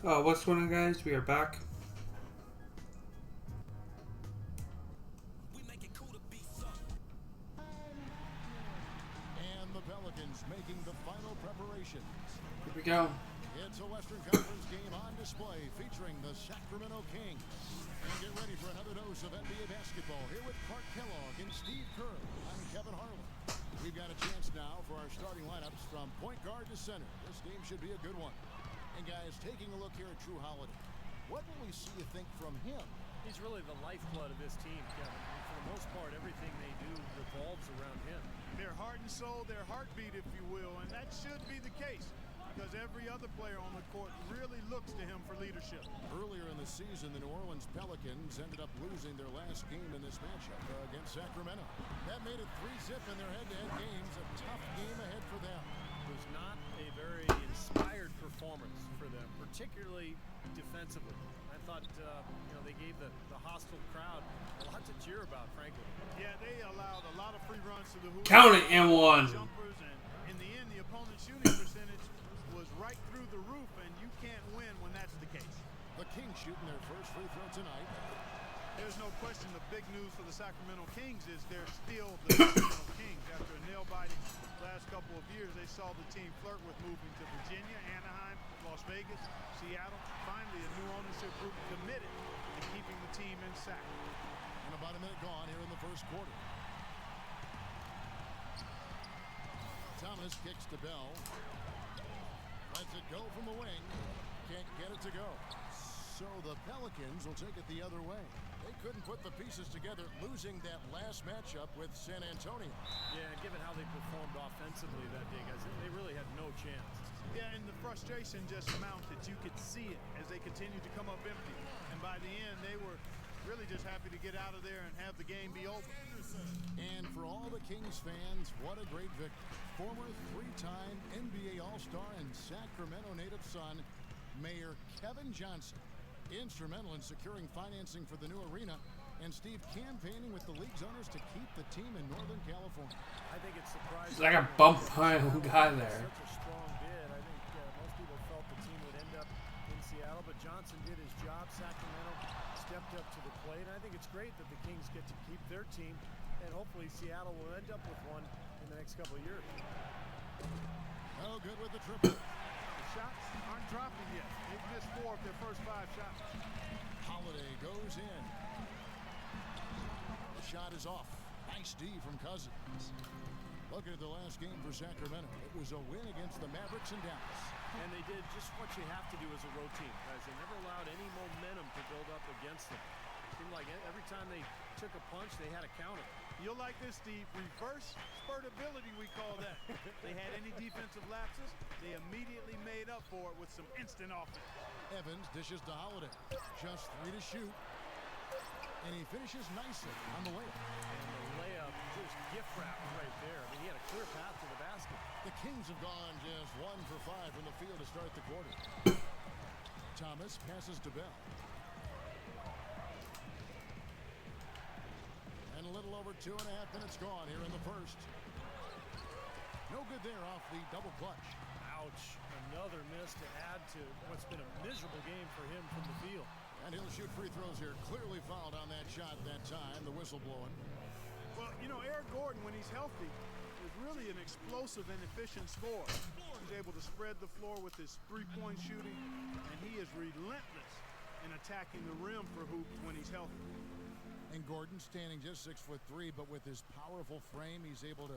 What's going on, guys? We are back. And the Pelicans making the final preparations. Here we go. It's a Western Conference game on display featuring the Sacramento Kings. And get ready for another dose of NBA basketball here with Clark Kellogg and Steve Kerr. I'm Kevin Harlan. We've got a chance now for our starting lineups from point guard to center. This game should be a good one. And guys, taking a look here at Drew Holiday, what will we see you think from him? He's really the lifeblood of this team, Kevin. And for the most part, everything they do revolves around him. Their heart and soul, their heartbeat, if you will, and that should be the case because every other player on the court really looks to him for leadership. Earlier in the season, the New Orleans Pelicans ended up losing their last game in this matchup against Sacramento. That made it 3-0 in their head-to-head games. A tough game ahead for them. It was not a very inspired performance for them, particularly defensively. I thought, they gave the hostile crowd a lot to cheer about, frankly. Yeah, they allowed a lot of free runs to the hoop. Count it and one. Jumpers, and in the end, the opponent's shooting percentage was right through the roof, and you can't win when that's the case. The Kings shooting their first free throw tonight. There's no question the big news for the Sacramento Kings is they're still the Sacramento Kings. After a nail-biting last couple of years, they saw the team flirt with moving to Virginia, Anaheim, Las Vegas, Seattle. Finally, a new ownership group committed to keeping the team in sac. And about a minute gone here in the first quarter. Thomas kicks to Bell. Lets it go from the wing. Can't get it to go. So the Pelicans will take it the other way. They couldn't put the pieces together, losing that last matchup with San Antonio. Yeah, given how they performed offensively that day, guys, they really had no chance. Yeah, and the frustration just mounted. You could see it as they continued to come up empty. And by the end, they were really just happy to get out of there and have the game be over. And for all the Kings fans, what a great victory. Former three-time NBA All-Star and Sacramento native son, Mayor Kevin Johnson, instrumental in securing financing for the new arena, and Steve campaigning with the league's owners to keep the team in Northern California. I think it's surprising. It's like a bump pile guy there. Such a strong bid. I think most people felt the team would end up in Seattle, but Johnson did his job. Sacramento stepped up to the plate. And I think it's great that the Kings get to keep their team, and hopefully Seattle will end up with one in the next couple of years. Oh, good with the triple. The shots aren't dropping yet. They've missed 4 of their first 5 shots. Holiday goes in. The shot is off. Nice D from Cousins. Looking at the last game for Sacramento, it was a win against the Mavericks in Dallas. And they did just what you have to do as a road team, guys. They never allowed any momentum to build up against them. It seemed like every time they took a punch, they had a counter. You'll like this, Steve. Reverse spurtability, we call that. They had any defensive lapses, they immediately made up for it with some instant offense. Evans dishes to Holiday. Just 3 to shoot. And he finishes nicely on the layup. And the layup just gift wrapped right there. I mean, he had a clear path to the basket. The Kings have gone just 1 for 5 from the field to start the quarter. Thomas passes to Bell. And a little over 2.5 minutes gone here in the first. No good there off the double clutch. Ouch. Another miss to add to what's been a miserable game for him from the field. And he'll shoot free throws here. Clearly fouled on that shot that time. The whistle blowing. Well, Eric Gordon, when he's healthy, is really an explosive and efficient scorer. He's able to spread the floor with his three-point shooting, and he is relentless in attacking the rim for hoops when he's healthy. And Gordon standing just 6'3", but with his powerful frame, he's able to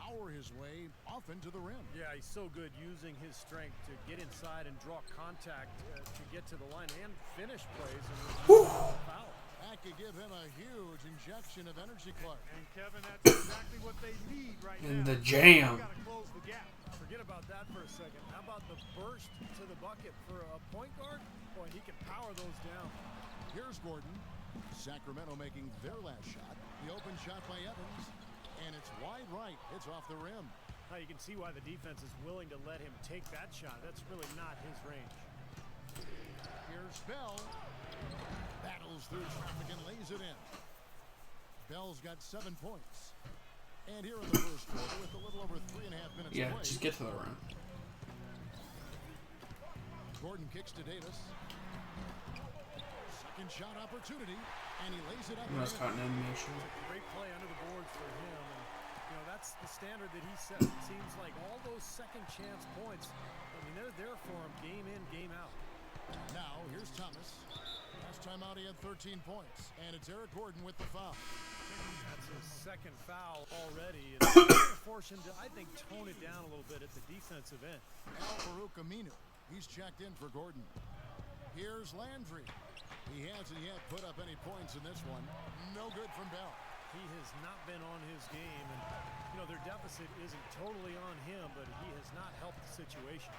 power his way often to the rim. Yeah, he's so good using his strength to get inside and draw contact to get to the line and finish plays. And foul. That could give him a huge injection of energy, Clark. And Kevin, that's exactly what they need right now. In the jam. Got to close the gap. Forget about that for a second. How about the burst to the bucket for a point guard? Boy, he can power those down. Here's Gordon. Sacramento making their last shot. The open shot by Evans. And it's wide right. It's off the rim. Now you can see why the defense is willing to let him take that shot. That's really not his range. Here's Bell. Battles through traffic and lays it in. Bell's got 7 points. And here in the first quarter with a little over 3.5 minutes Yeah, played. just get to the rim. Gordon Gordon kicks to Davis. Second shot opportunity, and he lays it up. You must caught an animation. Great play under the boards for him. And, you know, that's the standard that he sets. It seems like all those second chance points, I mean, they're there for him game in, game out. Now, here's Thomas. Last time out, he had 13 points. And it's Eric Gordon with the foul. That's his second foul already. And it's gonna force him to, I think, tone it down a little bit at the defensive end. Al-Farouq Aminu. He's checked in for Gordon. Here's Landry. He hasn't yet put up any points in this one. No good from Bell. He has not been on his game. And, you know, their deficit isn't totally on him, but he has not helped the situation.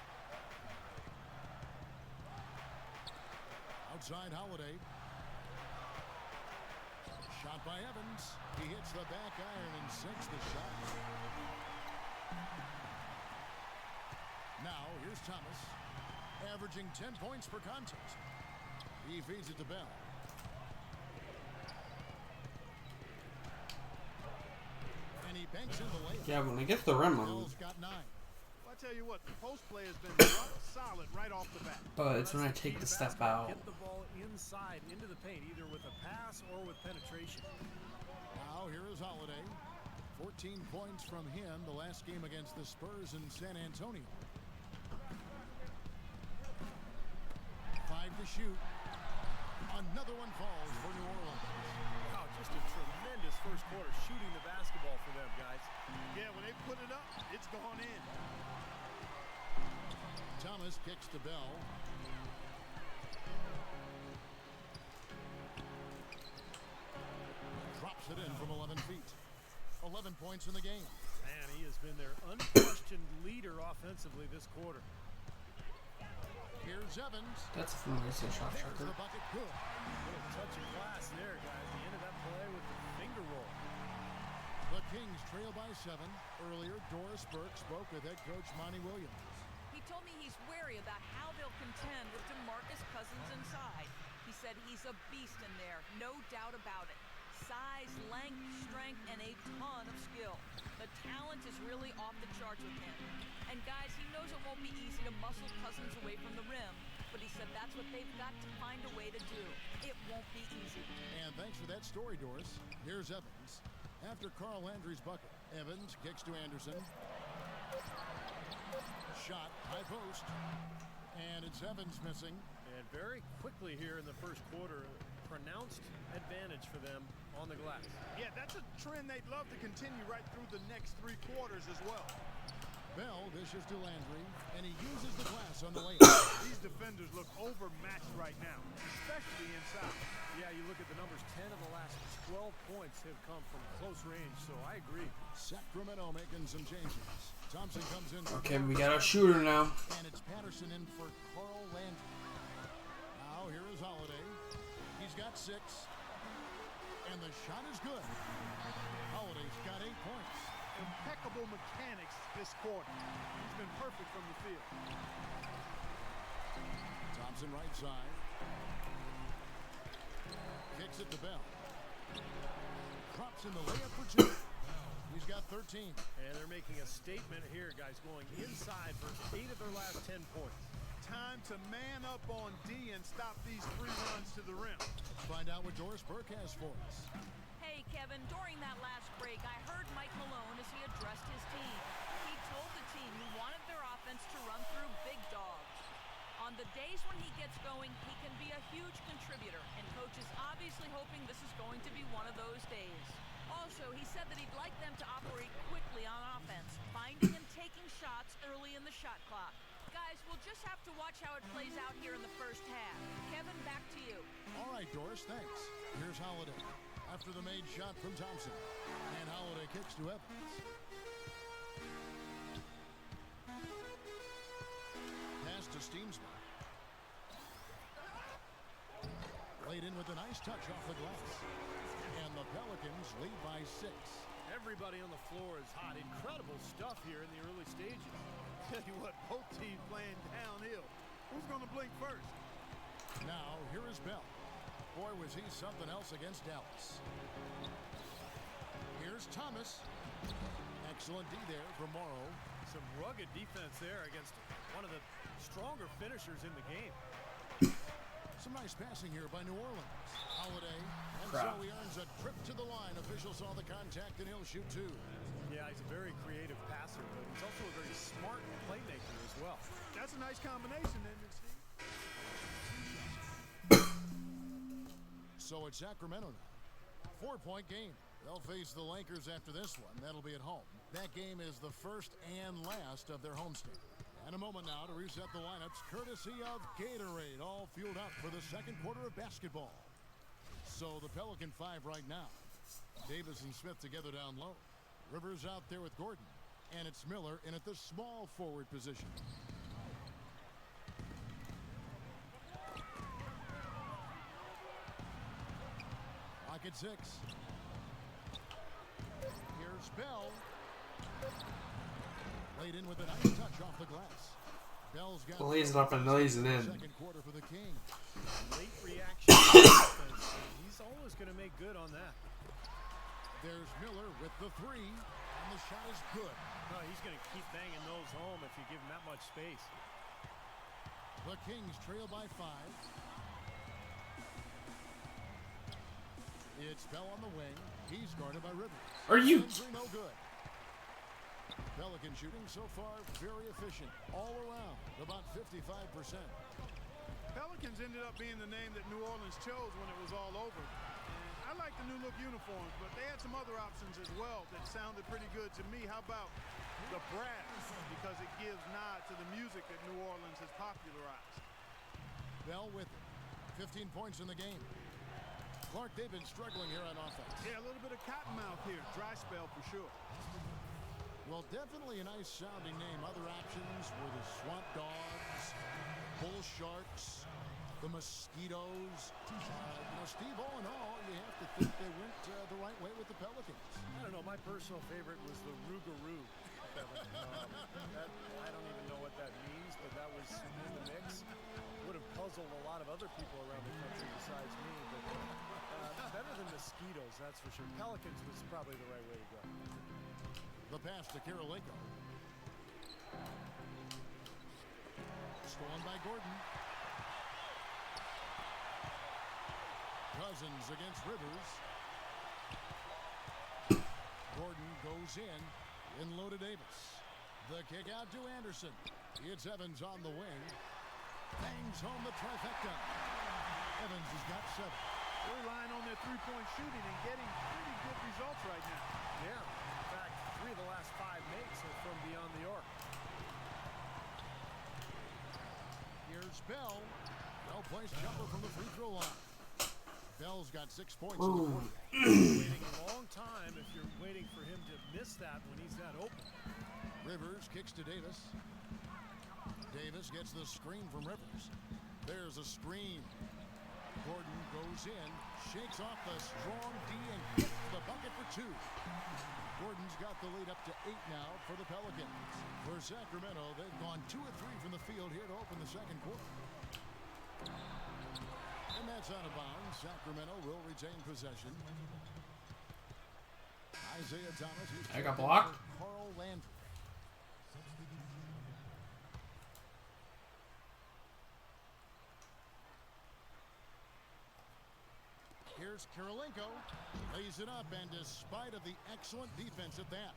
Outside Holiday. Shot by Evans. He hits the back iron and sinks the shot. Now, here's Thomas. Averaging 10 points per contest. He feeds it to Bell. And he banks in the layup. Yeah, when I get to the rim, Bell's got 9. Well, I tell you what, the post play has been rock solid right off the bat. but it's when I take the step out. Get the ball inside into the paint, either with a pass or with penetration. Now, here is Holiday. 14 points from him the last game against the Spurs in San Antonio. 5 to shoot. Another one falls for New Orleans. Wow, just a tremendous first quarter shooting the basketball for them, guys. Yeah, when they put it up, it's gone in. Thomas kicks to Bell. Drops it in from 11 feet. 11 points in the game. Man, he has been their unquestioned leader offensively this quarter. Here's Evans. That's a familiar shot There's shocker. the bucket. Good. Little touch of class there, guys. The end of that play with the finger roll. The Kings trail by 7. Earlier, Doris Burke spoke with head coach Monty Williams. He told me he's wary about how they'll contend with DeMarcus Cousins inside. He said he's a beast in there, no doubt about it. Size, length, strength, and a ton of skill. The talent is really off the charts with him. And guys, he knows it won't be easy to muscle Cousins away from the rim, but he said that's what they've got to find a way to do. It won't be easy. And thanks for that story, Doris. Here's Evans. After Carl Landry's bucket, Evans kicks to Anderson. Shot, high post. And it's Evans missing. And very quickly here in the first quarter, pronounced advantage for them on the glass. Yeah, that's a trend they'd love to continue right through the next 3 quarters as well. Bell dishes to Landry, and he uses the glass on the layup. These defenders look overmatched right now, especially inside. Yeah, you look at the numbers, 10 of the last 12 points have come from close range, so I agree. Sacramento making some changes. Thompson comes in. Okay, we got our shooter now. And it's Patterson in for Carl Landry. Now here is Holiday. He's got 6. And the shot is good. Holiday's got 8 points. Impeccable mechanics this quarter. He's been perfect from the field. Thompson right side. Kicks it to Bell. Drops in the layup for 2. He's got 13. And they're making a statement here, guys, going inside for 8 of their last 10 points. Time to man up on D and stop these 3 runs to the rim. Let's find out what Doris Burke has for us. Hey, Kevin, during that last break, I heard Mike Malone as he addressed his team. He told the team he wanted their offense to run through big dogs. On the days when he gets going, he can be a huge contributor, and Coach is obviously hoping this is going to be one of those days. Also, he said that he'd like them to operate quickly on offense, finding and taking shots early in the shot clock. Guys, we'll just have to watch how it plays out here in the first half. Kevin, back to you. All right, Doris, thanks. Here's Holiday. After the made shot from Thompson. And Holiday kicks to Evans. Pass to Steamsma. Laid in with a nice touch off the glass. And the Pelicans lead by 6. Everybody on the floor is hot. Incredible stuff here in the early stages. Tell you what, both teams playing downhill. Who's going to blink first? Now, here is Bell. Boy, was he something else against Dallas. Here's Thomas. Excellent D there from Morrow. Some rugged defense there against one of the stronger finishers in the game. Some nice passing here by New Orleans. Holiday. And Crap. so he earns a trip to the line. Officials saw the contact and he'll shoot two. Yeah, he's a very creative passer, but he's also a very smart playmaker as well. That's a nice combination, isn't it, Steve? So it's Sacramento now. 4-point game. They'll face the Lakers after this one. That'll be at home. That game is the first and last of their homestand. And a moment now to reset the lineups, courtesy of Gatorade, all fueled up for the second quarter of basketball. So the Pelican 5 right now. Davis and Smith together down low. Rivers out there with Gordon. And it's Miller in at the small forward position. Clock at 6. Here's Bell. Laid in with a nice touch off the glass. Bell's got Lays it up and lays it in. second quarter for the King. Late reaction on defense. He's always going to make good on that. There's Miller with the 3, and the shot is good. No, he's going to keep banging those home if you give him that much space. The Kings trail by 5. It's Bell on the wing. He's guarded by Rivers. Are you? No good. Pelican shooting so far very efficient all around, about 55%. Pelicans ended up being the name that New Orleans chose when it was all over. And I like the new look uniforms, but they had some other options as well that sounded pretty good to me. How about the brass? Because it gives nod to the music that New Orleans has popularized. Bell with it. 15 points in the game. Clark, they've been struggling here on offense. Yeah, a little bit of cottonmouth here. Dry spell for sure. Well, definitely a nice sounding name. Other options were the Swamp Dogs, Bull Sharks, the Mosquitoes. Steve, all in all, you have to think they went the right way with the Pelicans. I don't know. My personal favorite was the Rougarou. I don't even know what that means, but that was in the mix. Would have puzzled a lot of other people around the country besides me, but better than Mosquitoes, that's for sure. Pelicans was probably the right way to go. The pass to Karolinko. Stolen by Gordon. Cousins against Rivers. Gordon goes in low to Davis. The kick out to Anderson. It's Evans on the wing. Bangs home the trifecta. Evans has got 7. They're relying on their three-point shooting and getting pretty good results right now. Yeah. In fact, 3 of the last 5 makes are from beyond the arc. Here's Bell. Well-placed jumper from the free throw line. Bell's got 6 points in the quarter. Waiting a long time if you're waiting for him to miss that when he's that open. Rivers kicks to Davis. Davis gets the screen from Rivers. There's a screen. Gordon goes in, shakes off the strong D and gets the bucket for 2. Gordon's got the lead up to 8 now for the Pelicans. For Sacramento, they've gone 2 of 3 from the field here to open the second quarter. And that's out of bounds. Sacramento will retain possession. Isaiah Thomas. I got blocked. Carl Landry. Here's Karolinko. Lays it up, and despite of the excellent defense at that.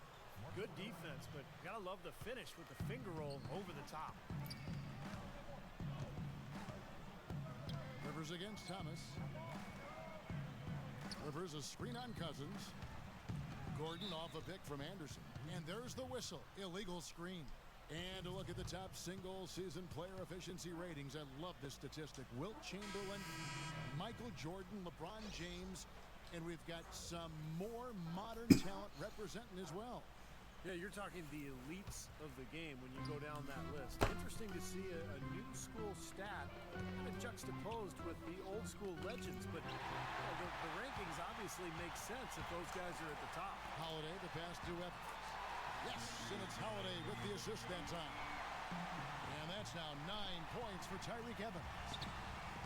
Good defense, but gotta love the finish with the finger roll over the top. Rivers against Thomas. Rivers a screen on Cousins. Gordon off a pick from Anderson. And there's the whistle. Illegal screen. And a look at the top single-season player efficiency ratings. I love this statistic. Wilt Chamberlain, Michael Jordan, LeBron James, and we've got some more modern talent representing as well. Yeah, you're talking the elites of the game when you go down that list. Interesting to see a new school stat kind of juxtaposed with the old school legends, but the rankings obviously make sense if those guys are at the top. Holiday, the pass to Evans. Yes, and it's Holiday with the assist that time. And that's now 9 points for Tyreke Evans.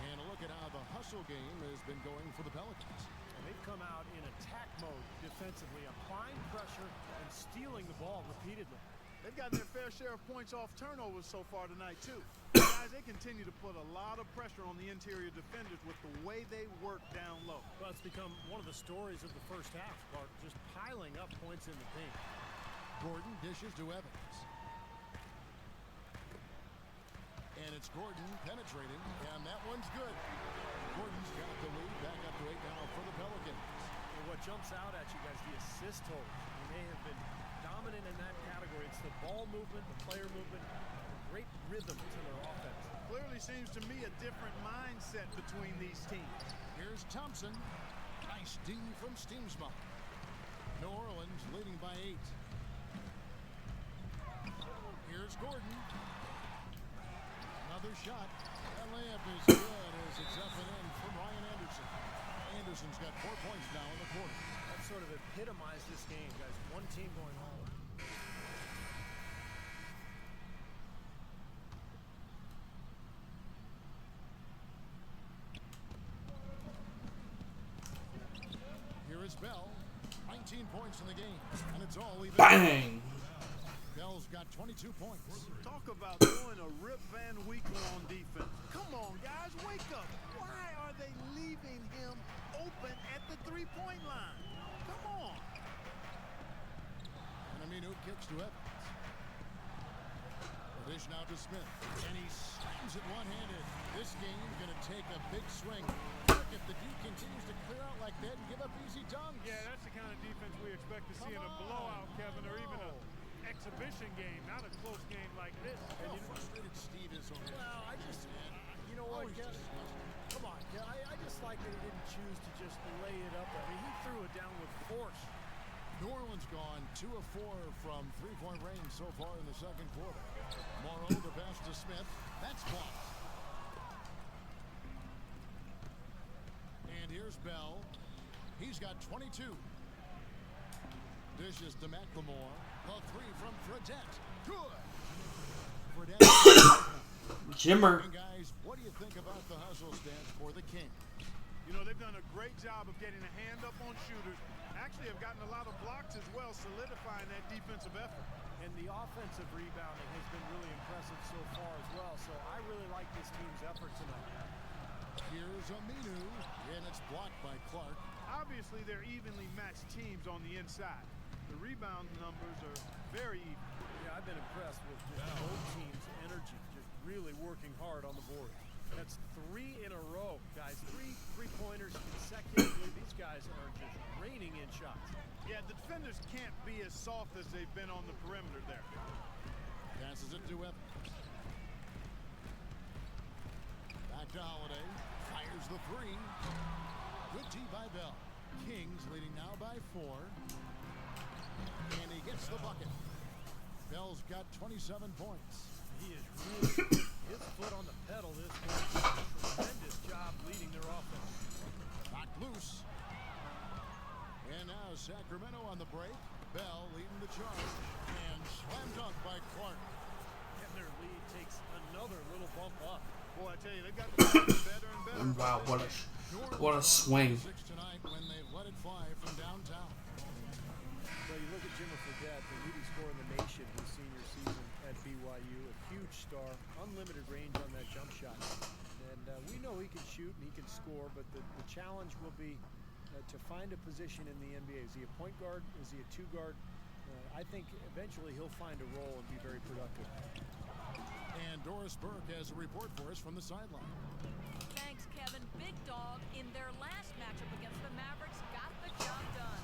And a look at how the hustle game has been going for the Pelicans. And they've come out in attack mode defensively, applying pressure and stealing the ball repeatedly. They've gotten their fair share of points off turnovers so far tonight, too. Guys, they continue to put a lot of pressure on the interior defenders with the way they work down low. Well, it's become one of the stories of the first half, Clark, just piling up points in the paint. Gordon dishes to Evans. And it's Gordon penetrating, and that one's good. Gordon's got the lead back up to 8 now for the Pelicans. And what jumps out at you guys, the assist totals. I mean, they have been dominant in that category. It's the ball movement, the player movement, great rhythm to their offense. Clearly seems to me a different mindset between these teams. Here's Thompson. Nice D from Steamsma. New Orleans leading by 8. Here's Gordon. Another shot. That layup is good as it's up and in from Ryan Anderson. Anderson's got 4 points now in the quarter. That sort of epitomized this game, guys. One team going all in. Here is Bell. 19 points in the game, and it's all even. Bang! Bell's got 22 points. Talk about doing a Rip Van Winkle on defense. Come on, guys, wake up. Why are they leaving him open at the three-point line? Come on. And Aminu kicks to Evans. The dish now to Smith, and he slams it one-handed. This game's going to take a big swing. Look, if the D continues to clear out like that and give up easy dunks. Yeah, that's the kind of defense we expect to see in a blowout, Kevin, or even a exhibition game, not a close game like this. And you know, frustrated Steve is over. Well, you know what, Ken? Come on, Ken. I just like that he didn't choose to just lay it up. I mean, he threw it down with force. New Orleans gone 2 of 4 from three-point range so far in the second quarter. Morrow, the pass to Smith. That's blocked. And here's Bell. He's got 22. Dishes to McLemore. The 3 from Fredette. Good. Fredette. Jimmer. And guys, what do you think about the hustle stance for the Kings? You know, they've done a great job of getting a hand up on shooters. Actually have gotten a lot of blocks as well, solidifying that defensive effort. And the offensive rebounding has been really impressive so far as well. So I really like this team's effort tonight. Here's Aminu, and it's blocked by Clark. Obviously, they're evenly matched teams on the inside. The rebound numbers are very even. Yeah, I've been impressed with just both teams' energy, just really working hard on the board. That's 3 in a row, guys. 3 three-pointers consecutively. These guys are just raining in shots. Yeah, the defenders can't be as soft as they've been on the perimeter there. Passes it to Evans. Back to Holiday. Fires the 3. Good D by Bell. Kings leading now by 4. And he gets the bucket. Bell's got 27 points. He is really his foot on the pedal this game. Tremendous job leading their offense. Knocked loose. And now Sacramento on the break. Bell leading the charge. And slam dunk by Clark. And their lead takes another little bump up. Boy, I tell you, they've got to get better and better. Wow, what a swing. 6 tonight when they let it fly from downtown. Well, you look at Jimmer Fredette, the leading scorer in the nation his senior season at BYU, a huge star, unlimited range on that jump shot. And we know he can shoot and he can score, but the challenge will be to find a position in the NBA. Is he a point guard? Is he a 2 guard? I think eventually he'll find a role and be very productive. And Doris Burke has a report for us from the sideline. Thanks, Kevin. Big Dog, in their last matchup against the Mavericks, got the job done.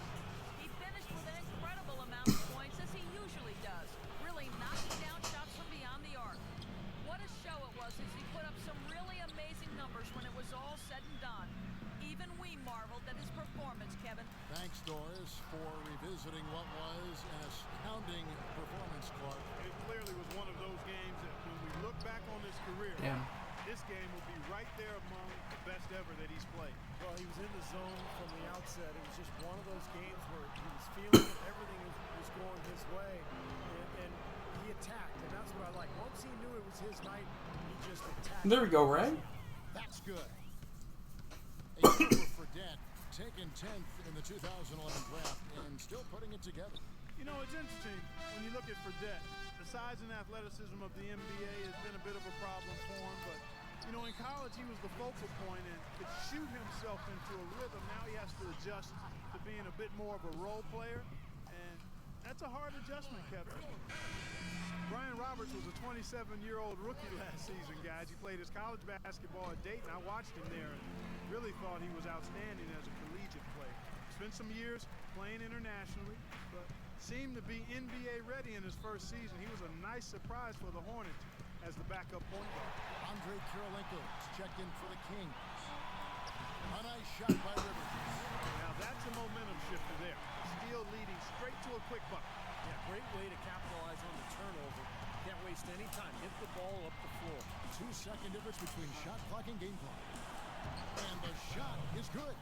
He finished with an incredible amount of points, as he usually does, really knocking down shots from beyond the arc. What a show it was as he put up some really amazing numbers when it was all said and done. Even we marveled at his performance, Kevin. Thanks, Doris, for revisiting what was an astounding performance, Clark. It clearly was one of those games that when we look back on his career, Yeah. this game will be right there among the best ever that he's played. Well, he was in the zone from the outset. It was just one of those games where he was feeling it. Everything was going his way. And he attacked, and that's what I like. Once he knew it was his night, he just attacked. There we go, Ray. That's good. A year for Fredette, taken 10th in the 2011 draft, and still putting it together. You know, it's interesting when you look at Fredette. The size and athleticism of the NBA has been a bit of a problem for him, but you know, in college he was the focal point and could shoot himself into a rhythm. Now he has to adjust to being a bit more of a role player, and that's a hard adjustment, Kevin. Brian Roberts was a 27-year-old rookie last season, guys. He played his college basketball at Dayton. I watched him there and really thought he was outstanding as a collegiate player. Spent some years playing internationally, but seemed to be NBA ready in his first season. He was a nice surprise for the Hornets as the backup point guard. Andre Kirilenko is checked in for the Kings. A nice shot by Rivers. Now that's a momentum shifter there. Steele leading straight to a quick bucket. Yeah, great way to capitalize on the turnover. Can't waste any time. Get the ball up the floor. 2-second difference between shot clock and game clock. And the shot is good.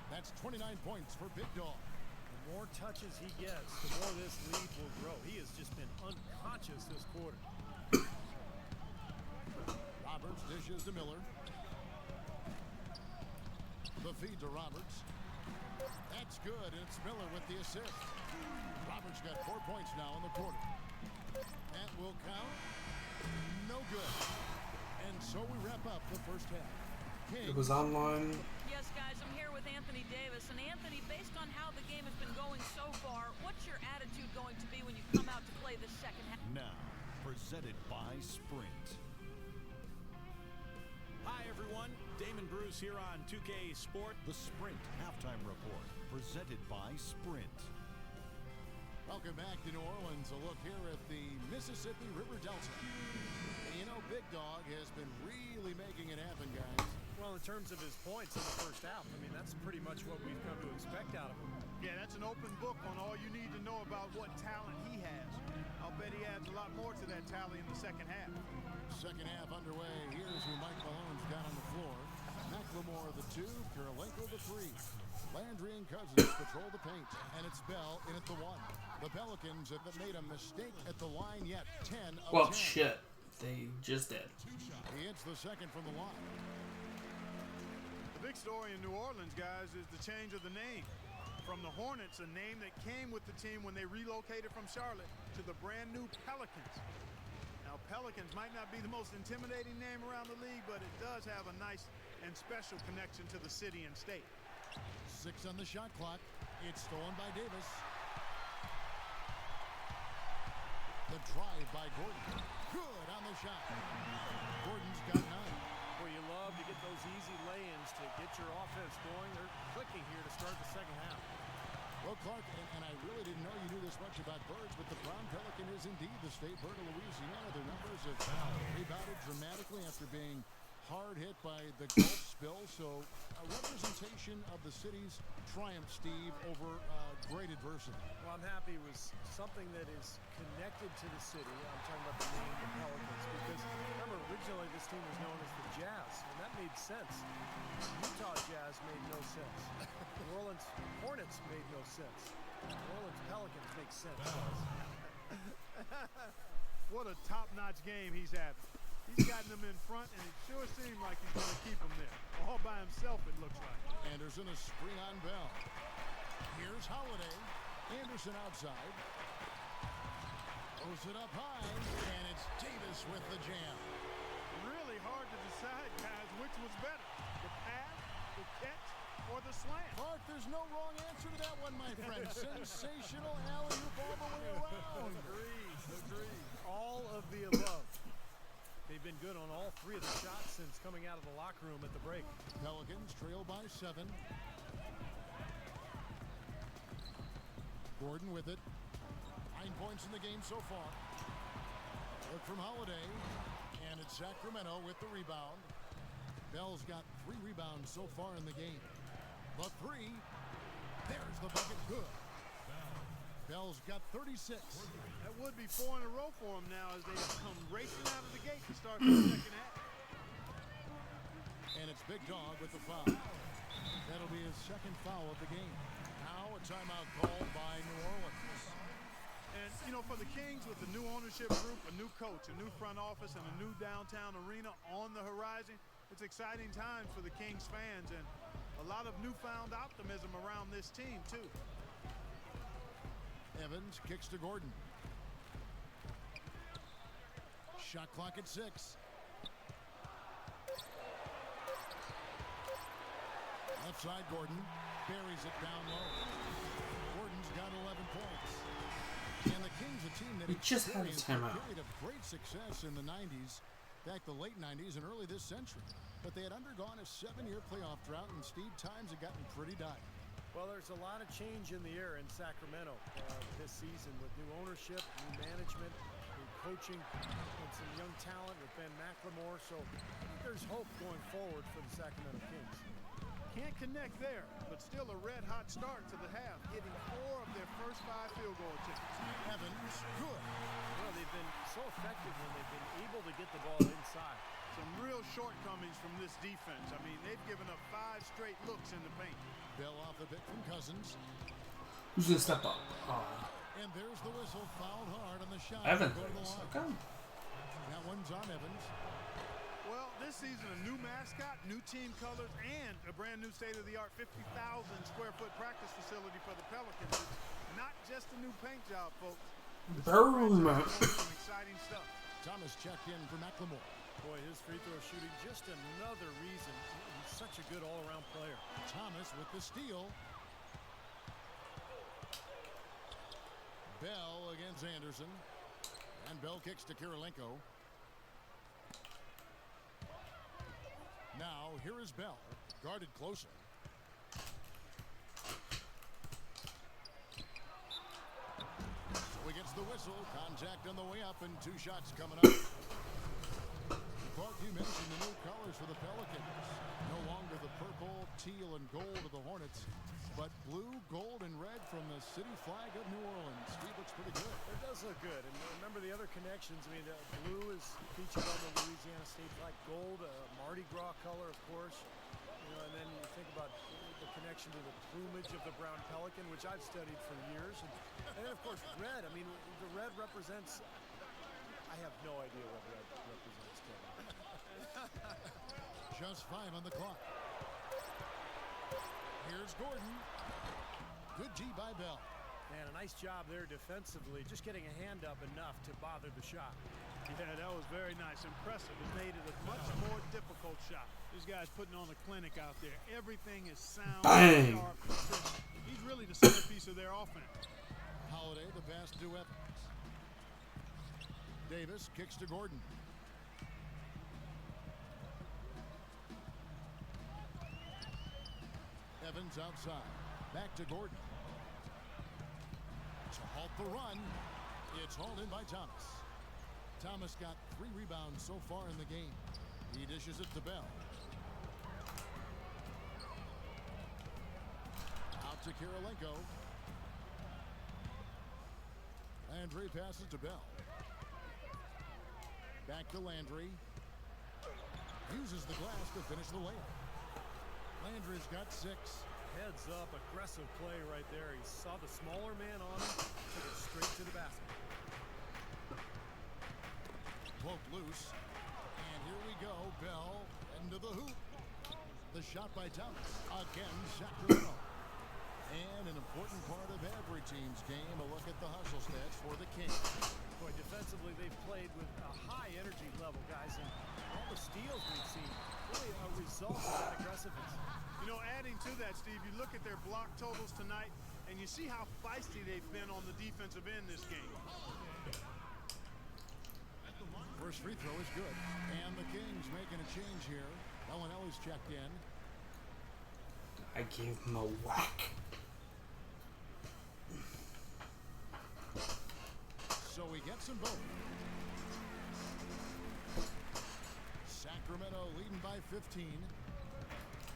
That's 29 points for Big Dog. The more touches he gets, the more this lead will grow. He has just been unconscious this quarter. Roberts dishes to Miller. The feed to Roberts. That's good, and it's Miller with the assist. Roberts got 4 points now in the quarter. That will count. No good. And so we wrap up the first half. Kings. It was online. Yes, guys, I'm here with Anthony Davis. And Anthony, based on how the game has been going so far, what's your attitude going to be when you come out to play this second half? Now, presented by Sprint. Hi, everyone. Damon Bruce here on 2K Sport. The Sprint Halftime Report, presented by Sprint. Welcome back to New Orleans. A look here at the Mississippi River Delta. And you know, Big Dog has been really making it happen, guys. Well, in terms of his points in the first half, I mean, that's pretty much what we've come to expect out of him. Yeah, that's an open book on all you need to know about what talent he has. I'll bet he adds a lot more to that tally in the second half. Second half underway. Here's who Mike Malone's got on the floor. McLemore the 2, Kirilenko the 3. Landry and Cousins patrol the paint, and it's Bell in at the 1. The Pelicans have made a mistake at the line yet. 10 of 10. Well, shit. They just did. He hits the second from the line. The big story in New Orleans, guys, is the change of the name. From the Hornets, a name that came with the team when they relocated from Charlotte, to the brand new Pelicans. Now, Pelicans might not be the most intimidating name around the league, but it does have a nice and special connection to the city and state. 6 on the shot clock. It's stolen by Davis. The drive by Gordon. Good on the shot. Gordon's got 9. Well, you love to get those easy lay-ins to get your offense going. They're clicking here to start the second half. Well, Clark, and I really didn't know you knew this much about birds, but the brown pelican is indeed the state bird of Louisiana. Their numbers have rebounded dramatically after being hard hit by the Gulf spill. So a representation of the city's triumph, Steve, over great adversity. Well, I'm happy it was something that is connected to the city. I'm talking about the name, the Pelicans, because remember, originally this team was known as the Jazz, and that made sense. Utah Jazz made no sense. New Orleans Hornets made no sense. New Orleans Pelicans make sense. What a top-notch game he's having. He's gotten them in front, and it sure seemed like he's going to keep them there. All by himself, it looks like. Anderson a screen on Bell. Here's Holiday. Anderson outside. Throws it up high, and it's Davis with the jam. Really hard to decide, guys, which was better. The pass, the catch, or the slam. Clark, there's no wrong answer to that one, my friend. Sensational alley-oop all the way around. Agreed. All of the above. They've been good on all 3 of the shots since coming out of the locker room at the break. Pelicans trail by 7. Gordon with it. 9 points in the game so far. Look from Holiday. And it's Sacramento with the rebound. Bell's got 3 rebounds so far in the game. The 3. There's the bucket. Good. Bell's got 36. That would be 4 in a row for him now as they come racing out of the gate to start the second half. And it's Big Dog with the foul. That'll be his second foul of the game. Now a timeout called by New Orleans. And, you know, for the Kings, with the new ownership group, a new coach, a new front office, and a new downtown arena on the horizon, it's exciting times for the Kings fans and a lot of newfound optimism around this team, too. Evans kicks to Gordon. Shot clock at 6. Left side, Gordon buries it down low. Gordon's got 11 points. And the Kings, a team that He just had a experienced timeout. period of great success in the 90s, back the late 90s and early this century. But they had undergone a 7-year playoff drought, and Steve, times had gotten pretty dire. Well, there's a lot of change in the air in Sacramento this season with new ownership, new management, new coaching, and some young talent with Ben McLemore. So I think there's hope going forward for the Sacramento Kings. Can't connect there, but still a red-hot start to the half, hitting 4 of their first 5 field goal attempts. Evans, good. Well, they've been so effective when they've been able to get the ball inside. Some real shortcomings from this defense. I mean, they've given up 5 straight looks in the paint. Bell off a bit from Cousins. Who's gonna step up? And there's the whistle, fouled hard on the shot. Evans. Go to the line. Okay. That one's on Evans. Well, this season, a new mascot, new team colors, and a brand new state-of-the-art 50,000 square foot practice facility for the Pelicans. It's not just a new paint job, folks. Boom. Some exciting stuff. Thomas checked in for McLemore. Boy, his free throw shooting, just another reason. He's such a good all-around player. Thomas with the steal. Bell against Anderson. And Bell kicks to Kirilenko. Now, here is Bell, guarded closer. So he gets the whistle, contact on the way up, and 2 shots coming up. Clark, you mentioned the new colors for the Pelicans. No longer the purple, teal, and gold of the Hornets, but blue, gold, and red from the city flag of New Orleans. Steve, looks pretty good. It does look good. And remember the other connections. I mean, blue is featured on the Louisiana State flag. Gold, Mardi Gras color, of course. You know, and then you think about the connection to the plumage of the brown pelican, which I've studied for years. And then, of course, red. I mean, the red represents... I have no idea what red represents, Kevin. Just 5 on the clock. Here's Gordon. Good G by Bell. Man, a nice job there defensively, just getting a hand up enough to bother the shot. Yeah, that was very nice. Impressive. It made it a much more difficult shot. This guy's putting on a clinic out there. Everything is sound, Bang. sharp, crisp. He's really the centerpiece of their offense. Holiday, the pass to Evans. Davis kicks to Gordon. Evans outside. Back to Gordon. To halt the run. It's hauled in by Thomas. Thomas got 3 rebounds so far in the game. He dishes it to Bell. Out to Kirilenko. Landry passes to Bell. Back to Landry. Uses the glass to finish the layup. Landry's got 6. Heads up, aggressive play right there. He saw the smaller man on him, took it straight to the basket. Poke loose. And here we go. Bell into the hoop. The shot by Thomas. Again, Sacramento. And an important part of every team's game, a look at the hustle stats for the Kings. Boy, defensively, they've played with a high energy level, guys, and all the steals we've seen, really a result of that aggressiveness. You know, adding to that, Steve, you look at their block totals tonight, and you see how feisty they've been on the defensive end this game. First free throw is good. And the Kings making a change here. Ellis checked in. I gave him a whack. So he gets them both. Sacramento leading by 15.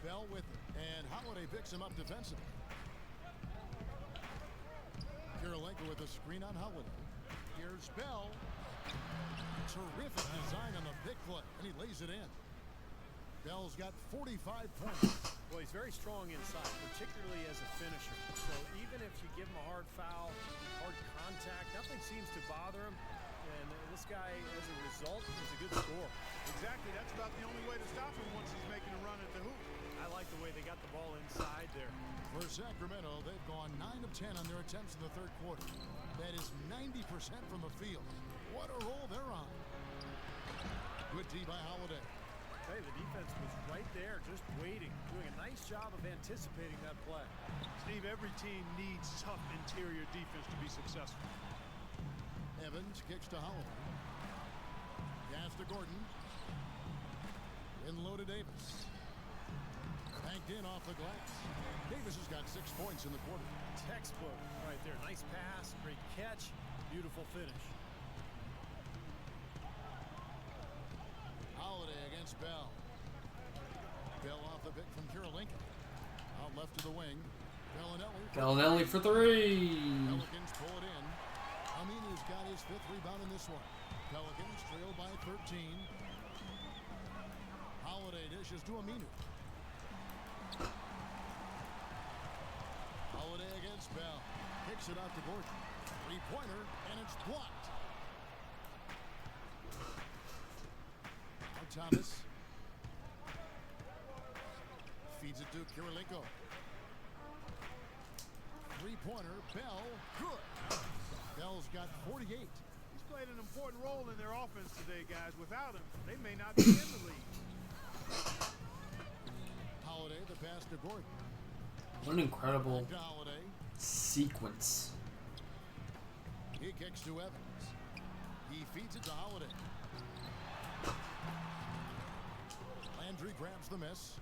Bell with it. And Holiday picks him up defensively. Kirilenko with a screen on Holiday. Here's Bell. Terrific design on the pick play. And he lays it in. Bell's got 45 points. Well, he's very strong inside, particularly as a finisher. So even if you give him a hard foul, hard contact, nothing seems to bother him. And this guy, as a result, is a good scorer. Exactly. That's about the only way to stop him once he's making a run at the hoop. I like the way way they got the ball inside there. For Sacramento, they've gone 9 of 10 on their attempts in the third quarter. That is 90% from the field. What a roll they're on. Good D by Holiday. Hey, the defense was right there, just waiting, doing a nice job of anticipating that play. Steve, every team needs tough interior defense to be successful. Evans kicks to Holiday. Pass to Gordon. In low to Davis. Banked in off the glass. Davis has got 6 points in the quarter. Textbook right there. Nice pass, great catch, beautiful finish. Holiday against Bell. Bell off the pick from Kirilenko. Out left to the wing. Bellinelli for 3. Pelicans pull it in. Aminu's got his 5th rebound in this one. Pelicans trail by 13. Holiday dishes to Aminu. Holiday against Bell. Kicks it out to Gordon. 3-pointer, and it's blocked. Now Thomas. Feeds it to Kirilenko. 3-pointer, Bell, good. Bell's got 48. He's played an important role in their offense today, guys. Without him, they may not be in the league. Holiday, the pass to Gordon. What an incredible To Holiday. sequence. He kicks to Evans. He feeds it to Holiday. Landry grabs the miss.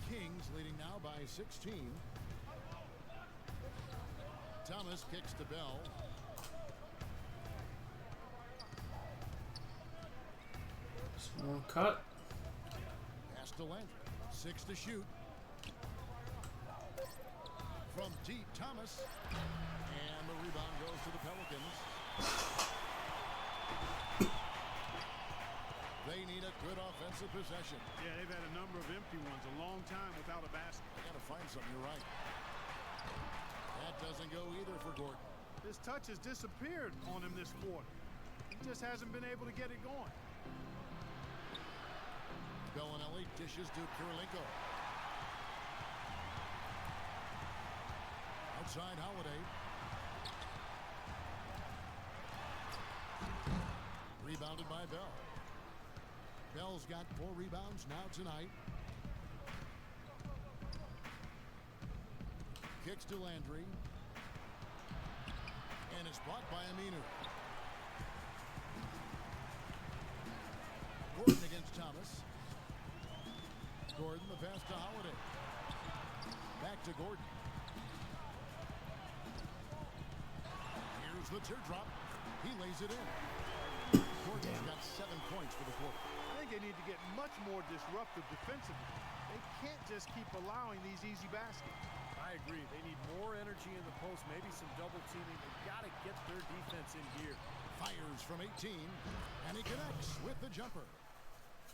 Kings leading now by 16. Thomas kicks to Bell. Small cut. Pass to Landry. 6 to shoot. From deep, Thomas. And the rebound goes to the Pelicans. They need a good offensive possession. Yeah, they've had a number of empty ones, a long time without a basket. They got to find something, you're right. That doesn't go either for Gordon. His touch has disappeared on him this quarter. He just hasn't been able to get it going. Bellinelli dishes to Kirilenko. Outside Holiday. Rebounded by Bell. Bell's got 4 rebounds now tonight. Kicks to Landry. And it's blocked by Aminu. Gordon against Thomas. Gordon, the pass to Holiday. Back to Gordon. Here's the teardrop. He lays it in. Gordon's got 7 points for the quarter. I think they need to get much more disruptive defensively. They can't just keep allowing these easy baskets. I agree. They need more energy in the post, maybe some double teaming. They've got to get their defense in gear. Fires from 18, and he connects with the jumper.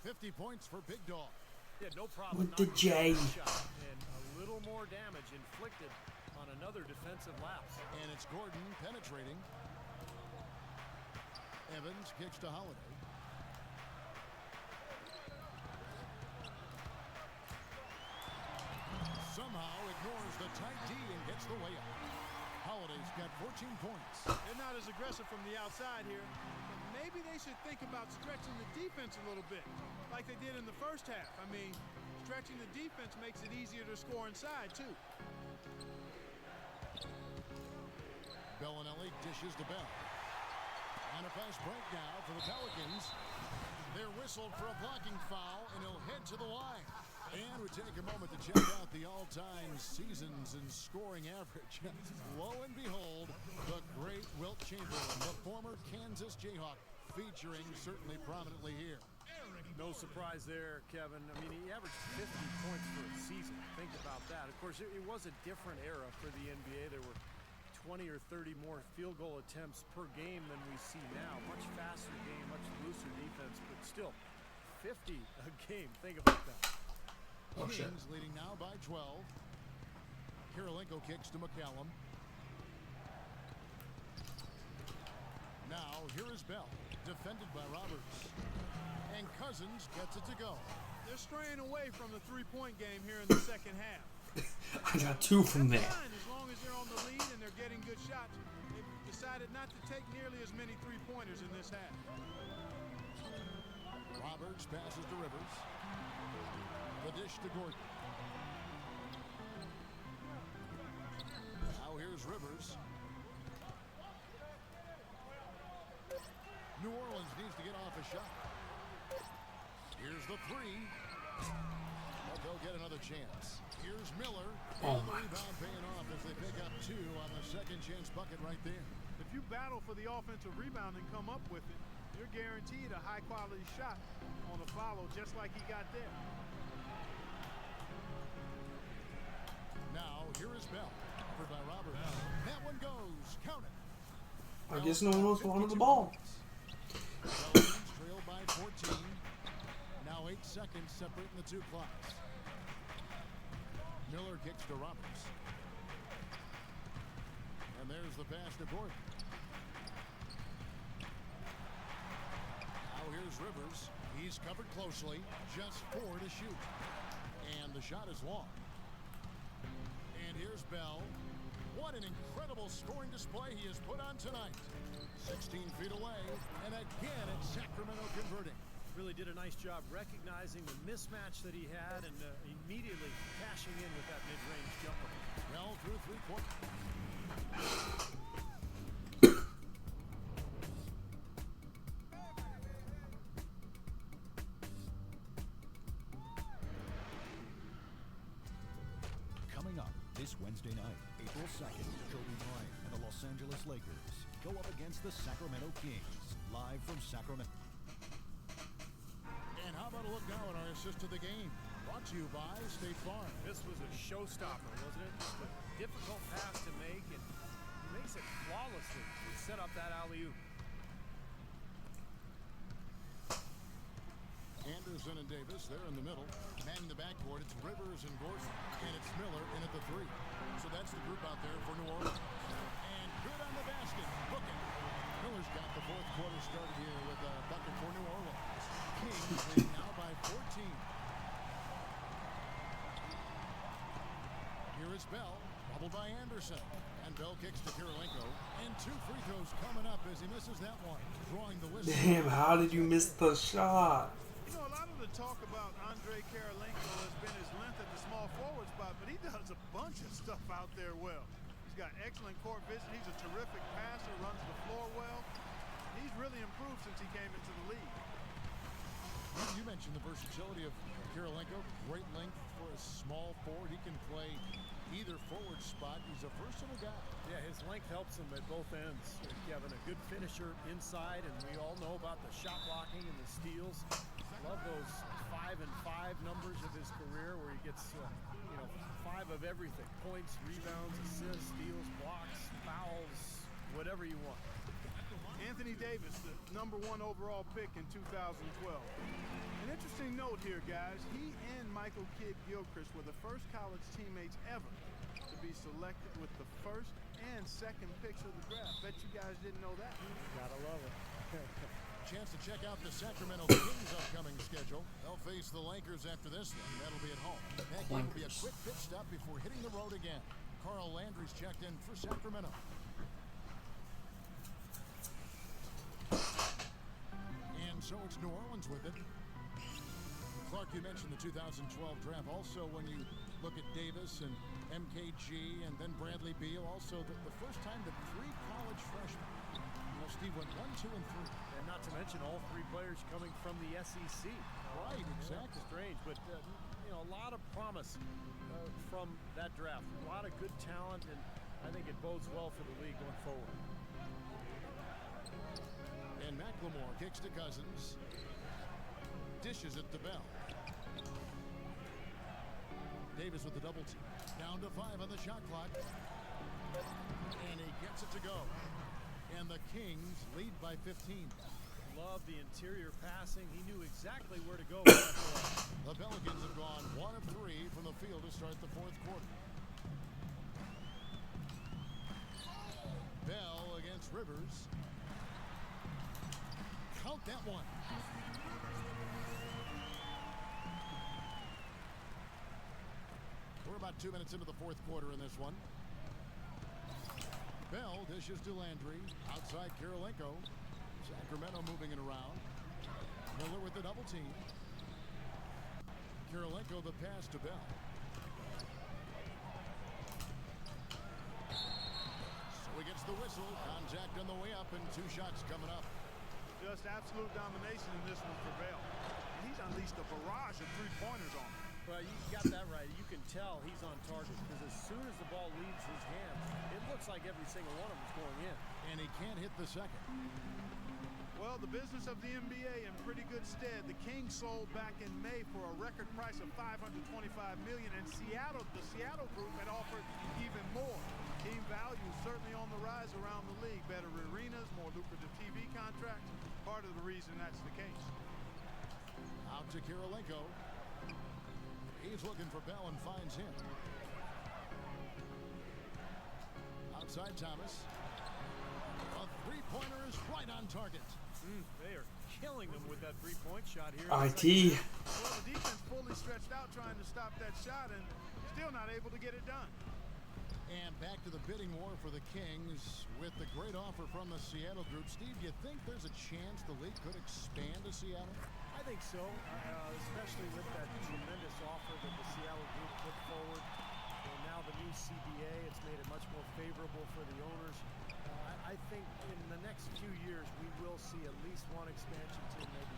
50 points for Big Dog. Yeah, no problem. With the J. Shot and a little more damage inflicted on another defensive lapse. And it's Gordon penetrating. Evans kicks to Holiday. Somehow ignores the tight D and gets the layup. Holiday's got 14 points. They're not as aggressive from the outside here. But maybe they should think about stretching the defense a little bit, like they did in the first half. I mean, stretching the defense makes it easier to score inside, too. Bellinelli dishes to Bell. And a fast break now for the Pelicans. They're whistled for a blocking foul, and he'll head to the line. And we take a moment to check out the all-time seasons and scoring average. Lo and behold, the great Wilt Chamberlain, the former Kansas Jayhawk, featuring certainly prominently here. No surprise there, Kevin. I mean, he averaged 50 points for a season. Think about that. Of course, it was a different era for the NBA. There were 20 or 30 more field goal attempts per game than we see now. Much faster game, much looser defense, but still 50 a game. Think about that. Oh, shit. Kings leading now by 12. Kirilenko kicks to McCallum. Now here is Bell, defended by Roberts. And Cousins gets it to go. They're straying away from the three-point game here in the second half. I got 2 from That's there. fine, as long as they're on the lead and they're getting good shots. They've decided not to take nearly as many three-pointers in this half. Roberts passes to Rivers. The dish to Gordon. Now here's Rivers. New Orleans needs to get off a shot. Here's the three. But they'll get another chance. Here's Miller. Oh And the my. rebound paying off as they pick up 2 on the second chance bucket right there. If you battle for the offensive rebound and come up with it, you're guaranteed a high-quality shot on a follow just like he got there. Now here is Bell. Covered by Roberts. That one goes. Count it. I guess no one else wanted the ball. Pelicans trailed by 14. Now 8 seconds separating the 2 clocks. Miller kicks to Roberts. And there's the pass to Gordon. Now here's Rivers. He's covered closely. Just 4 to shoot. And the shot is long. And here's Bell. What an incredible scoring display he has put on tonight. 16 feet away. And again, it's Sacramento converting. Really did a nice job recognizing the mismatch that he had and immediately cashing in with that mid-range jumper. Bell through 3 quarters. Coming up this Wednesday night, April 2nd, Kobe Bryant and the Los Angeles Lakers go up against the Sacramento Kings, live from Sacramento. And how about a look now at our assist to the game? Brought to you by State Farm. This was a showstopper, wasn't it? Just a difficult pass to make, and he makes it flawlessly to set up that alley-oop. Anderson and Davis, they're in the middle. Manning the backcourt, it's Rivers and Gordon. And it's Miller in at the 3. So that's the group out there for New Orleans. And good on the basket. Hook it. Miller's got the 4th quarter started here with a bucket for New Orleans. Kings lead now by 14. Here is Bell, bubbled by Anderson. And Bell kicks to Kirilenko. And 2 free throws coming up as he misses that one. Drawing the whistle. Damn, how did you miss the shot? You know, a lot of the talk about Andre Kirilenko has been his length at the small forward spot, but he does a bunch of stuff out there well. He's got excellent court vision. He's a terrific passer, runs the floor well. He's really improved since he came into the league. You mentioned the versatility of Kirilenko. Great length for a small forward. He can play either forward spot. He's a versatile guy. Yeah, his length helps him at both ends. Kevin, a good finisher inside, and we all know about the shot blocking and the steals. Love those 5 and 5 numbers of his career where he gets, 5 of everything. Points, rebounds, assists, steals, blocks, fouls, whatever you want. Anthony Davis, the #1 overall pick in 2012. An interesting note here, guys. He and Michael Kidd-Gilchrist were the first college teammates ever to be selected with the 1st and 2nd picks of the draft. Bet you guys didn't know that. Gotta love it. Chance to check out the Sacramento Kings' upcoming schedule. They'll face the Lakers after this one. That'll be at home. That game will be a quick pit stop before hitting the road again. Carl Landry's checked in for Sacramento. And so it's New Orleans with it. Clark, you mentioned the 2012 draft. Also, when you look at Davis and MKG and then Bradley Beal, also the first time that 3 college freshmen. Steve went 1, 2, and 3. And not to mention all 3 players coming from the SEC. Right, exactly. Strange, but a lot of promise from that draft. A lot of good talent, and I think it bodes well for the league going forward. And McLemore kicks to Cousins. Dishes it to Bell. Davis with the double team. Down to 5 on the shot clock. And he gets it to go. And the Kings lead by 15. Love the interior passing. He knew exactly where to go with that ball. The Pelicans have gone 1 of 3 from the field to start the 4th quarter. Bell against Rivers. Count that one. about 2 minutes into the fourth quarter in this one. Bell dishes to Landry. Outside Kirilenko. Sacramento moving it around. Miller with the double team. Kirilenko the pass to Bell. So he gets the whistle. Contact on the way up and 2 shots coming up. Just absolute domination in this one for Bell. He's unleashed a barrage of three-pointers on him. Well, you got that right. You can tell he's on target because as soon as the ball leaves his hands, it looks like every single one of them is going in. And he can't hit the second. Well, the business of the NBA in pretty good stead. The Kings sold back in May for a record price of $525 million, and the Seattle group had offered even more. Team value certainly on the rise around the league. Better arenas, more lucrative TV contracts. Part of the reason that's the case. Out to Kirilenko. He's looking for Bell and finds him. Outside Thomas. A three-pointer is right on target. They are killing them with that three-point shot here. IT. Well, the defense fully stretched out trying to stop that shot and still not able to get it done. And back to the bidding war for the Kings with the great offer from the Seattle group. Steve, do you think there's a chance the league could expand to Seattle? I think so, especially with that tremendous offer that the Seattle group put forward. And now the new CBA, it's made it much more favorable for the owners. I think in the next few years, we will see at least one expansion team, maybe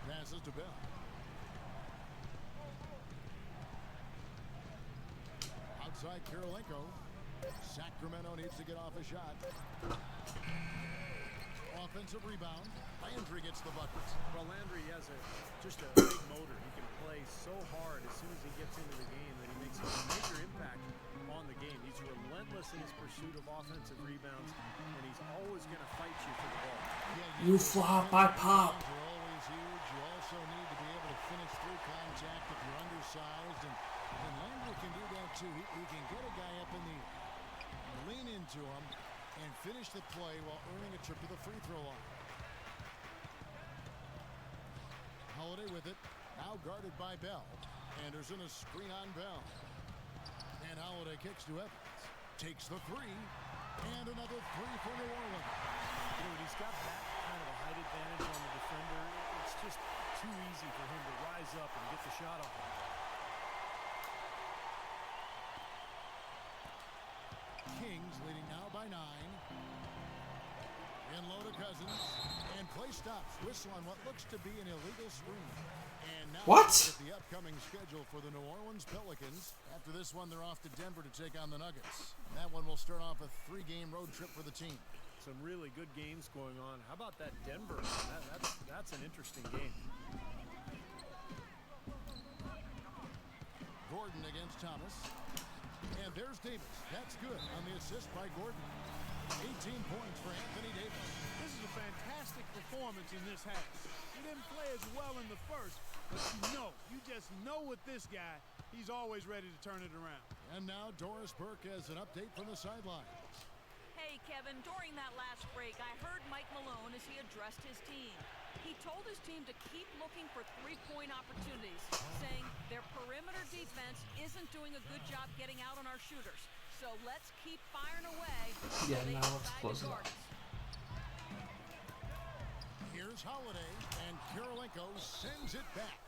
2. Passes to Bell. Outside Kirilenko. Sacramento needs to get off a shot. Offensive rebound. Landry gets the bucket. Well, Landry has just a big motor. He can play so hard as soon as he gets into the game that he makes a major impact on the game. He's relentless in his pursuit of offensive rebounds, and he's always going to fight you for the ball. You flop, I pop. Are always huge. You also need to be able to finish through contact if you're undersized, and Landry can do that too. He can get a guy up in the air, lean into him, and finish the play while earning a trip to the free throw line. Holiday with it, now guarded by Bell. Anderson a screen on Bell. And Holiday kicks to Evans. Takes the three, and another three for New Orleans. Dude, he's got that kind of a height advantage on the defender. It's just too easy for him to rise up and get the shot off. Kings leading now by 9. In low to Cousins. And play stops. Whistle on what looks to be an illegal screen. And now What? look at the upcoming schedule for the New Orleans Pelicans. After this one, they're off to Denver to take on the Nuggets. That one will start off a 3-game road trip for the team. Some really good games going on. How about that Denver? That's an interesting game. Gordon against Thomas. And there's Davis. That's good on the assist by Gordon. 18 points for Anthony Davis. This is a fantastic performance in this half. He didn't play as well in the first, but you just know with this guy, he's always ready to turn it around. And now Doris Burke has an update from the sideline. Hey, Kevin, during that last break, I heard Mike Malone as he addressed his team. He told his team to keep looking for three-point opportunities, saying their perimeter defense isn't doing a good job getting out on our shooters. So let's keep firing away. Yeah, They now let's decide to close it guard up. us. Here's Holiday, and Kirilenko sends it back.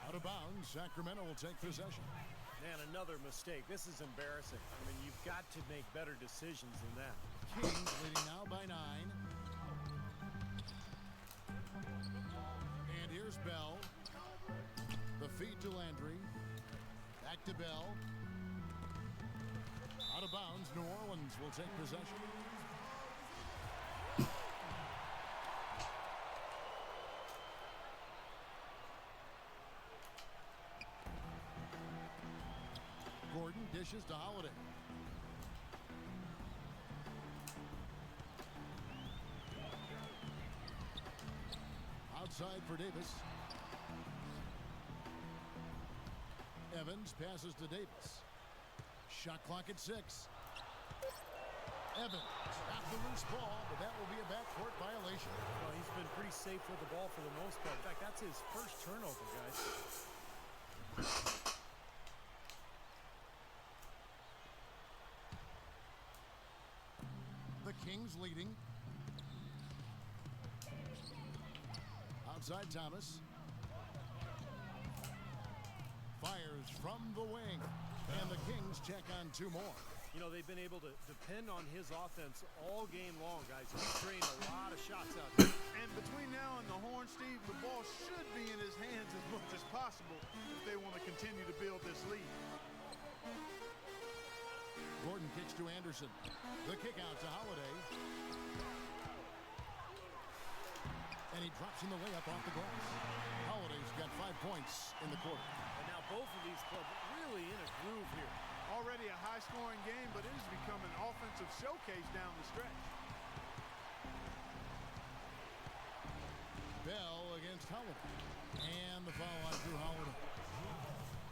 Out of bounds, Sacramento will take possession. Man, another mistake. This is embarrassing. I mean, you've got to make better decisions than that. Kings leading now by 9. And here's Bell. The feed to Landry. Back to Bell. Out of bounds, New Orleans will take possession. Gordon dishes to Holiday. Outside for Davis. Evans passes to Davis. Shot clock at 6. Evans got the loose ball, but that will be a backcourt violation. Well, he's been pretty safe with the ball for the most part. In fact, that's his first turnover, guys. Kings leading. Outside Thomas. Fires from the wing. And the Kings check on 2 more. You know, they've been able to depend on his offense all game long, guys. He's trained a lot of shots out there. And between now and the horn, Steve, the ball should be in his hands as much as possible if they want to continue to build this lead. Gordon kicks to Anderson. The kick out to Holiday. And he drops in the layup off the glass. Holiday's got 5 points in the quarter. And now both of these clubs really in a groove here. Already a high-scoring game, but it has become an offensive showcase down the stretch. Bell against Holiday. And the foul on Drew Holiday.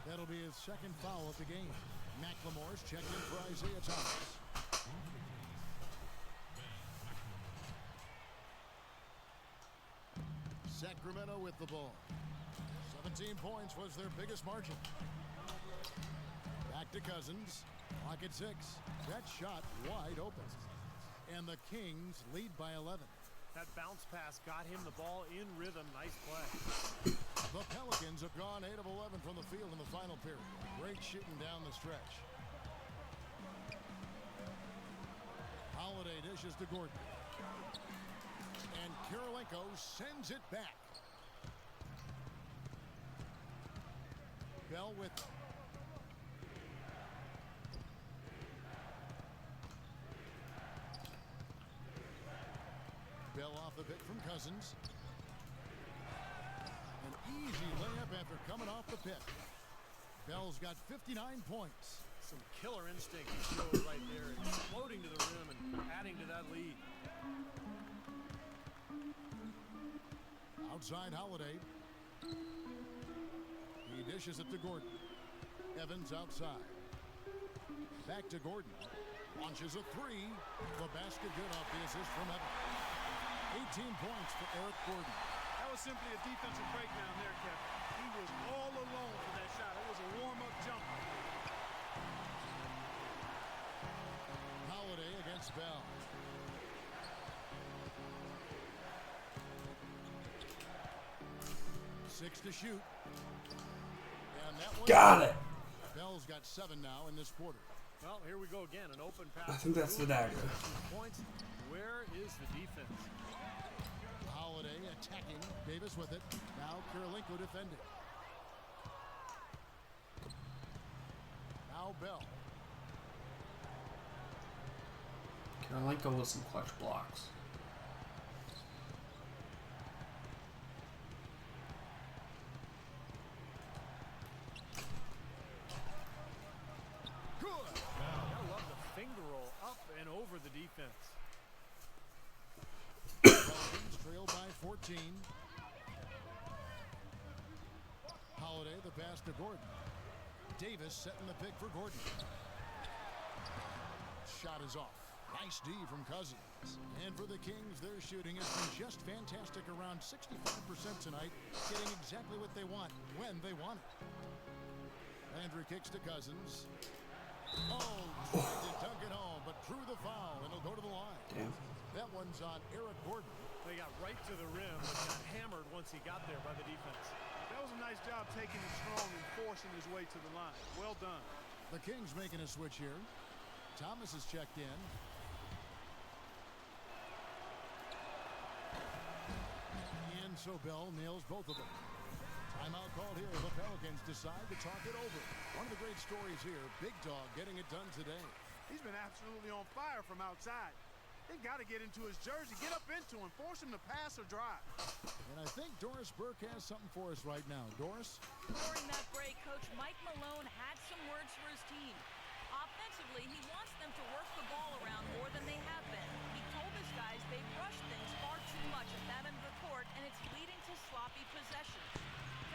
That'll be his 2nd foul of the game. McLemore's checked in for Isaiah Thomas. Sacramento with the ball. 17 points was their biggest margin. Back to Cousins. Clock at 6. That shot wide open. And the Kings lead by 11. That bounce pass got him the ball in rhythm. Nice play. The Pelicans have gone 8 of 11 from the field in the final period. Great shooting down the stretch. Holiday dishes to Gordon. And Kirilenko sends it back. Bell with Bell off the pick from Cousins. An easy layup after coming off the pick. Bell's got 59 points. Some killer instinct he showed right there, exploding to the rim and adding to that lead. Outside Holiday. He dishes it to Gordon. Evans outside. Back to Gordon. Launches a 3. The basket good off the assist from Evans. 18 points for Eric Gordon. That was simply a defensive breakdown there, Kevin. He was all alone for that shot. It was a warm-up jumper. Holiday against Bell. Six to shoot. And that one Got it. Bell's got 7 now in this quarter. Well, here we go again. An open pass. I think that's the dagger. Points. Where is the defense? Holiday attacking. Davis with it. Now Kirilenko defending. Now Bell. Kirilenko with some clutch blocks. Good. I love the finger roll up and over the defense. Pelicans trail by 14. Holiday the pass to Gordon. Davis setting the pick for Gordon. Shot is off. Nice D from Cousins. And for the Kings, their shooting has been just fantastic, around 65% tonight, getting exactly what they want, when they want it. Andrew kicks to Cousins. Oh, tried to dunk it home, but drew the foul, and he'll go to the line. Damn. That one's on Eric Gordon. They got right to the rim, but got hammered once he got there by the defense. That was a nice job taking it strong and forcing his way to the line. Well done. The Kings making a switch here. Thomas is checked in. And so Bell nails both of them. Timeout called here. The Pelicans decide to talk it over. One of the great stories here, Big Dog getting it done today. He's been absolutely on fire from outside. They've got to get into his jersey, get up into him, force him to pass or drive. And I think Doris Burke has something for us right now. Doris? During that break, Coach Mike Malone had some words for his team. Offensively, he wants them to work the ball around more than they have been. He told his guys they rush things far too much at that end of the court, and it's leading to sloppy possessions.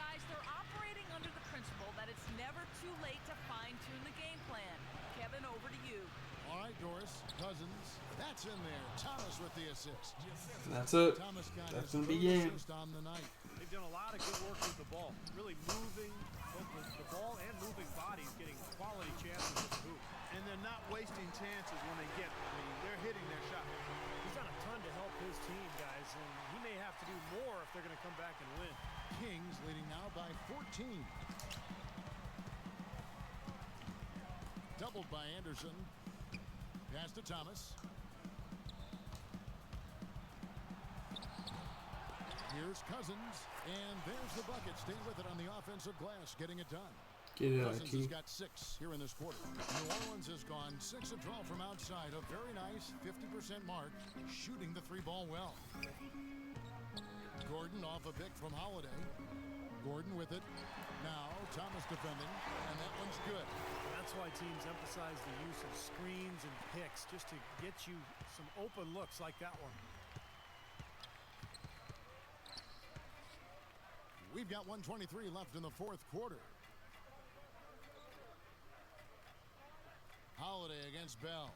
Guys, they're operating under the principle that it's never too late to fine-tune the game plan. Kevin, over to you. All right, Doris. Cousins. That's in there. Thomas with the assist. That's it. Thomas got That's his gonna be third game. assist on the night. They've done a lot of good work with the ball. Really moving both the ball and moving bodies, getting quality chances with the hoop. and they're not wasting chances when they get them. I mean, they're hitting their shot. He's done a ton to help his team, guys, and he may have to do more if they're going to come back and win. Kings leading now by 14. Doubled by Anderson. Pass to Thomas. Here's Cousins, and there's the bucket. Stay with it on the offensive glass, getting it done. Get it out, Cousins T. has got 6 here in this quarter. New Orleans has gone 6 of 12 from outside. A very nice 50% mark, shooting the 3-ball well. Gordon off a pick from Holiday. Gordon with it. Now Thomas defending, and that one's good. That's why teams emphasize the use of screens and picks, just to get you some open looks like that one. We've got 1:23 left in the fourth quarter. Holiday against Bell.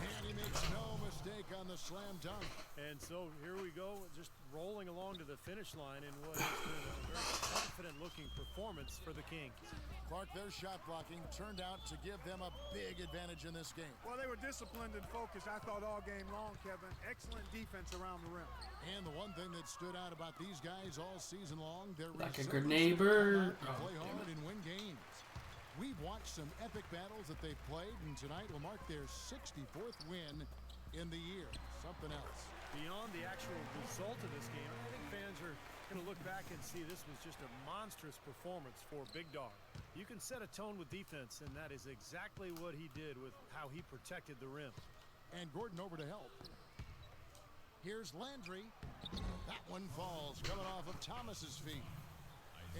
And he makes no mistake on the slam dunk. And so here we go, just rolling along to the finish line in what has been a very confident-looking performance for the Kings. Clark, their shot blocking turned out to give them a big advantage in this game. Well, they were disciplined and focused, I thought, all game long, Kevin. Excellent defense around the rim. And the one thing that stood out about these guys all season long, their Like a resilience grenade to come bird. out and play hard and win games. We've watched some epic battles that they've played, and tonight will mark their 64th win in the year. Something else. Beyond the actual result of this game, I think fans are going to look back and see this was just a monstrous performance for Big Dog. You can set a tone with defense, and that is exactly what he did with how he protected the rim. And Gordon over to help. Here's Landry. That one falls, coming off of Thomas's feet.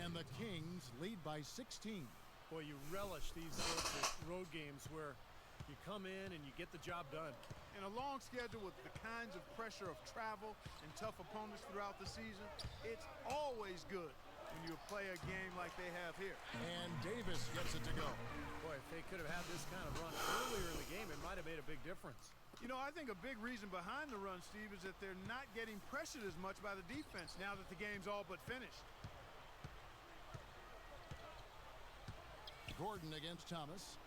And the Kings lead by 16. Boy, you relish these sorts of road games where you come in and you get the job done. In a long schedule with the kinds of pressure of travel and tough opponents throughout the season, it's always good when you play a game like they have here. And Davis gets it to go. Boy, if they could have had this kind of run earlier in the game, it might have made a big difference. You know, I think a big reason behind the run, Steve, is that they're not getting pressured as much by the defense now that the game's all but finished. Gordon against Thomas.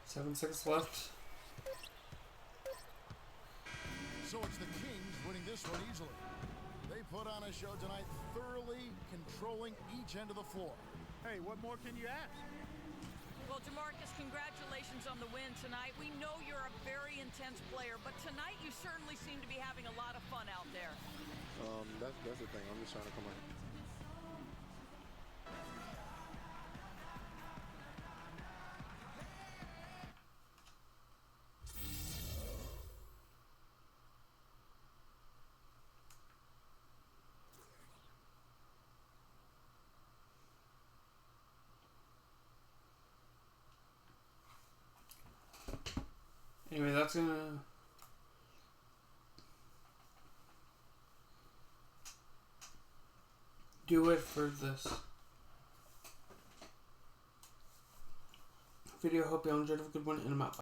Seven seconds left. So it's the Kings winning this one easily. They put on a show tonight, thoroughly controlling each end of the floor. Hey, what more can you ask? Well, DeMarcus, congratulations on the win tonight. We know you're a very intense player, but tonight you certainly seem to be having a lot of fun out there. That's the thing. I'm just trying to come on. Anyway, that's gonna do it for this video. Hope you all enjoyed. Have a good one, and I'm out.